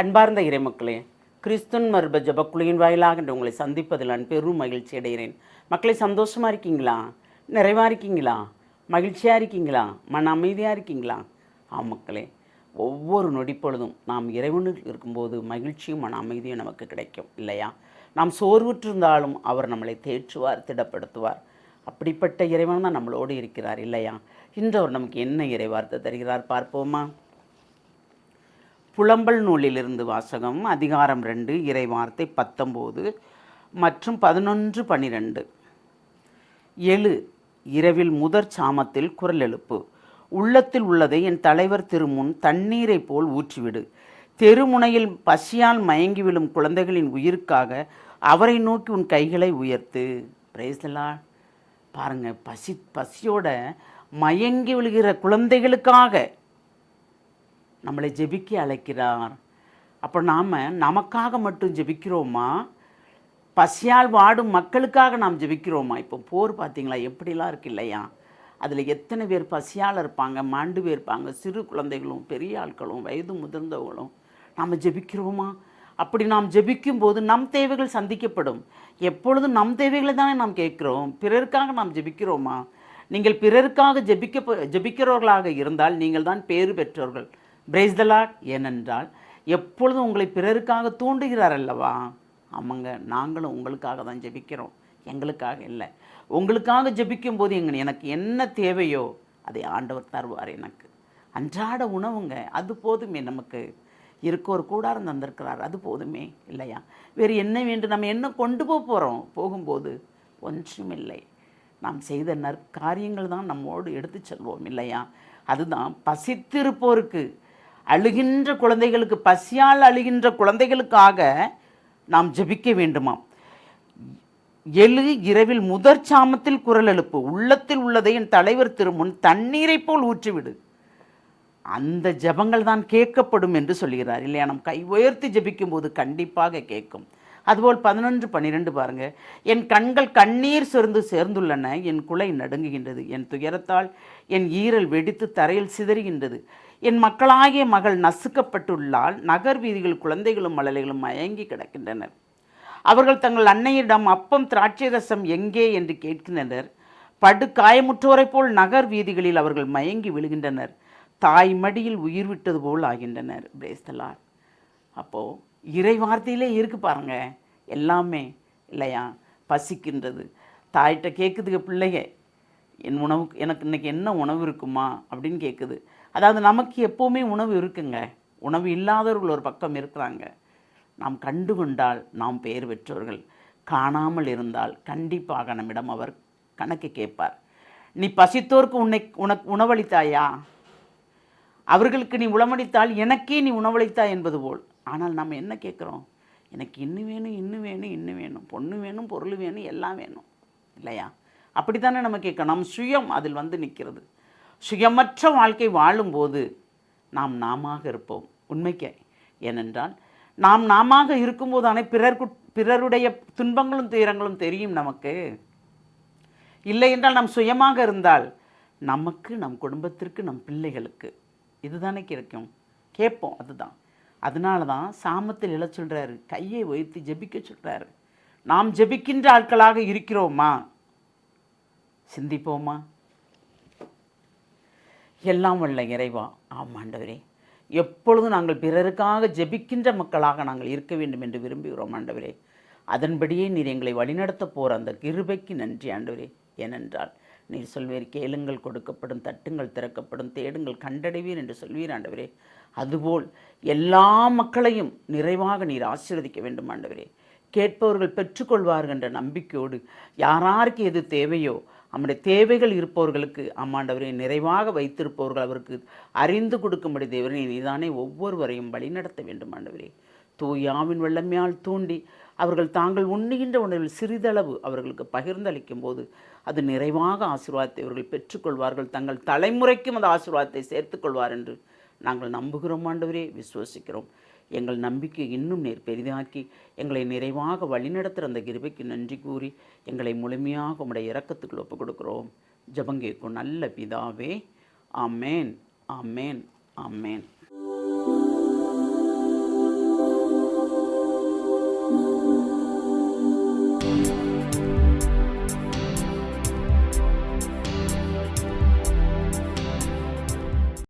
அன்பார்ந்த இறைமக்களே, கிறிஸ்துவின் மறுப ஜபக்குழுவின் வாயிலாக என்று உங்களை சந்திப்பதில் நான் பெரும் மகிழ்ச்சி அடைகிறேன். மக்களை சந்தோஷமாக இருக்கீங்களா? நிறைவாக இருக்கீங்களா? மகிழ்ச்சியாக இருக்கீங்களா? மன அமைதியாக இருக்கீங்களா? மக்களே, ஒவ்வொரு நொடிப்பொழுதும் நாம் இறைவனில் இருக்கும்போது மகிழ்ச்சியும் மன அமைதியும் நமக்கு கிடைக்கும் இல்லையா? நாம் சோர்வுற்றிருந்தாலும் அவர் நம்மளை தேற்றுவார், திடப்படுத்துவார். அப்படிப்பட்ட இறைவன் தான் நம்மளோடு இருக்கிறார் இல்லையா? இன்று அவர் நமக்கு என்ன இறைவார்த்தை தருகிறார் பார்ப்போமா? புலம்பல் நூலிலிருந்து வாசகம், அதிகாரம் 2, இறைவார்த்தை 19 மற்றும் 11, 12. எழு, இரவில் முதற் சாமத்தில் குரல் எழுப்பு. உள்ளத்தில் உள்ளதை என் தலைவர் திருமுன் தண்ணீரை போல் ஊற்றிவிடு. தெருமுனையில் பசியால் மயங்கி விழும் குழந்தைகளின் உயிருக்காக அவரை நோக்கி உன் கைகளை உயர்த்து. பிரேசலா, பாருங்க, பசியோட மயங்கி விழுகிற குழந்தைகளுக்காக நம்மளை ஜெபிக்க அழைக்கிறார். அப்போ நாம் நமக்காக மட்டும் ஜெபிக்கிறோமா? பசியால் வாடும் மக்களுக்காக நாம் ஜெபிக்கிறோமா? இப்போ போர் பார்த்தீங்களா எப்படிலாம் இருக்கு இல்லையா? அதில் எத்தனை பேர் பசியால் இருப்பாங்க, மாண்டு போயிருப்பாங்க, சிறு குழந்தைகளும் பெரிய ஆட்களும் வயது முதிர்ந்தவங்களும். நாம் ஜெபிக்கிறோமா? அப்படி நாம் ஜெபிக்கும்போது நம் தேவைகள் சந்திக்கப்படும். எப்பொழுதும் நம் தேவைகளை தானே நாம் கேட்குறோம். பிறருக்காக நாம் ஜெபிக்கிறோமா? நீங்கள் பிறருக்காக ஜெபிக்கிறவர்களாக இருந்தால் நீங்கள் தான் பேறு பெற்றவர்கள். Praise the Lord. ஏனென்றால் எப்பொழுதும் உங்களை பிறருக்காக தூண்டுகிறார் அல்லவா? ஆமாங்க, நாங்களும் உங்களுக்காக தான் ஜெபிக்கிறோம், எங்களுக்காக இல்லை. உங்களுக்காக ஜெபிக்கும் போது எனக்கு என்ன தேவையோ அதை ஆண்டவர் தருவார். எனக்கு அன்றாட உணவுங்க, அது போதுமே. நமக்கு இருக்க ஒரு கூடாரம் தந்திருக்கிறார், அது போதுமே இல்லையா? வேறு என்ன வேண்டும்? நம்ம என்ன கொண்டு போகிறோம்? போகும்போது ஒன்றுமில்லை. நாம் செய்த நற்காரியங்கள் தான் நம்மோடு எடுத்து செல்வோம் இல்லையா? அதுதான் பசித்திருப்போருக்கு, அழுகின்ற குழந்தைகளுக்கு, பசியால் அழுகின்ற குழந்தைகளுக்காக நாம் ஜெபிக்க வேண்டுமாம். எழு, இரவில் முதற் சாமத்தில் குரல் எழுப்பு. உள்ளத்தில் உள்ளதை என் தலைவர் திருமுன் தண்ணீரை போல் ஊற்றிவிடு. அந்த ஜெபங்கள் தான் கேட்கப்படும் என்று சொல்கிறார் இல்லையா? நம் கை உயர்த்தி ஜெபிக்கும் போது கண்டிப்பாக கேட்கும். அதுபோல் 11, 12 பாருங்கள். என் கண்கள் கண்ணீர் சேர்ந்துள்ளன, என் குலை நடுங்குகின்றது, என் துயரத்தால் என் ஈரல் வெடித்து தரையில் சிதறுகின்றது. என் மக்களாகிய மகள் நசுக்கப்பட்டுள்ளால், நகர் வீதிகள் குழந்தைகளும் மழலைகளும் மயங்கி கிடக்கின்றனர். அவர்கள் தங்கள் அன்னையிடம் அப்பம் திராட்சை ரசம் எங்கே என்று கேட்கின்றனர். படு காயமுற்றோரை போல் நகர் வீதிகளில் அவர்கள் மயங்கி விழுகின்றனர். தாய் மடியில் உயிர் விட்டது போல் ஆகின்றனர். Praise the Lord. அப்போது இறை வார்த்தையிலே இருக்கு பாருங்க எல்லாமே இல்லையா? பசிக்கின்றது, தாயிட்ட கேட்குதுங்க பிள்ளைங்க, என் உணவுக்கு எனக்கு இன்றைக்கி என்ன உணவு இருக்குமா அப்படின்னு கேட்குது. அதாவது நமக்கு எப்போவுமே உணவு இருக்குங்க. உணவு இல்லாதவர்கள் ஒரு பக்கம் இருக்கிறாங்க. நாம் கண்டு கொண்டால் நாம் பெயர் பெற்றவர்கள். காணாமல் இருந்தால் கண்டிப்பாக நம்மிடம் அவர் கணக்கு கேட்பார். நீ பசித்தோருக்கு உனக்கு உணவளித்தாயா? அவர்களுக்கு நீ உணவளித்தால் எனக்கே நீ உணவளித்தாய் என்பது போல். ஆனால் நம்ம என்ன கேட்குறோம்? எனக்கு இன்னும் வேணும், இன்னும் வேணும், இன்னும் வேணும், பொண்ணு வேணும், பொருள் வேணும், எல்லாம் வேணும் இல்லையா? அப்படி தானே நம்ம கேட்கணும். நம் சுயம் அதில் வந்து நிற்கிறது. சுயமற்ற வாழ்க்கை வாழும்போது நாம் நாமாக இருப்போம் உண்மைக்கே. ஏனென்றால் நாம் நாமாக இருக்கும்போது தானே பிறருடைய துன்பங்களும் துயரங்களும் தெரியும் நமக்கு. இல்லை என்றால் நாம் சுயமாக இருந்தால் நமக்கு, நம் குடும்பத்திற்கு, நம் பிள்ளைகளுக்கு இதுதானே கிடைக்கும், கேட்போம். அதுதான், அதனால தான் சாமத்தில் எழ சொல்கிறாரு, கையை உயர்த்தி ஜெபிக்க சொல்கிறாரு. நாம் ஜெபிக்கின்ற ஆட்களாக இருக்கிறோமா? சிந்திப்போமா? எல்லாம் வல்ல இறைவா, ஆண்டவரே, எப்பொழுதும் நாங்கள் பிறருக்காக ஜெபிக்கின்ற மக்களாக நாங்கள் இருக்க வேண்டும் என்று விரும்புகிறோம் ஆண்டவரே. அதன்படியே நீர் எங்களை வழிநடத்த போகிற அந்த கிருபைக்கு நன்றி ஆண்டவரே. ஏனென்றால் நீர் சொல்வீர், கேளுங்கள் கொடுக்கப்படும், தட்டுங்கள் திறக்கப்படும், தேடுங்கள் கண்டடைவீர் என்று சொல்வீர் ஆண்டவரே. அதுபோல் எல்லா மக்களையும் நிறைவாக நீர் ஆசீர்வதிக்க வேண்டும் ஆண்டவரே. கேட்பவர்கள் பெற்றுக்கொள்வார்கள் என்ற நம்பிக்கையோடு யாராருக்கு எது தேவையோ நம்முடைய தேவைகள் இருப்பவர்களுக்கு ஆமாண்டவரை நிறைவாக வைத்திருப்பவர்கள் அவருக்கு அறிந்து கொடுக்கும்படி தேவரே நீதானே ஒவ்வொருவரையும் வழிநடத்த வேண்டும் ஆண்டவரே. தூயாவின் வல்லமையால் தூண்டி அவர்கள் தாங்கள் உண்ணுகின்ற உணவில் சிறிதளவு அவர்களுக்கு பகிர்ந்தளிக்கும் போது அது நிறைவாக ஆசீர்வாதத்தை அவர்கள் பெற்றுக்கொள்வார்கள். தங்கள் தலைமுறைக்கும் அந்த ஆசீர்வாதத்தை சேர்த்துக்கொள்வார் என்று நாங்கள் நம்புகிறோம் ஆண்டவரே, விசுவசிக்கிறோம். எங்கள் நம்பிக்கை இன்னும் நீர் பெரிதாக்கி எங்களை நிறைவாக வழிநடத்துகிற அந்த கிருபைக்கு நன்றி கூறி எங்களை முழுமையாக உம்முடைய இரக்கத்துக்குள் ஒப்புக் கொடுக்கிறோம். ஜெபம் கேட்கும் நல்ல பிதாவே. ஆமேன், ஆமேன், ஆமேன்.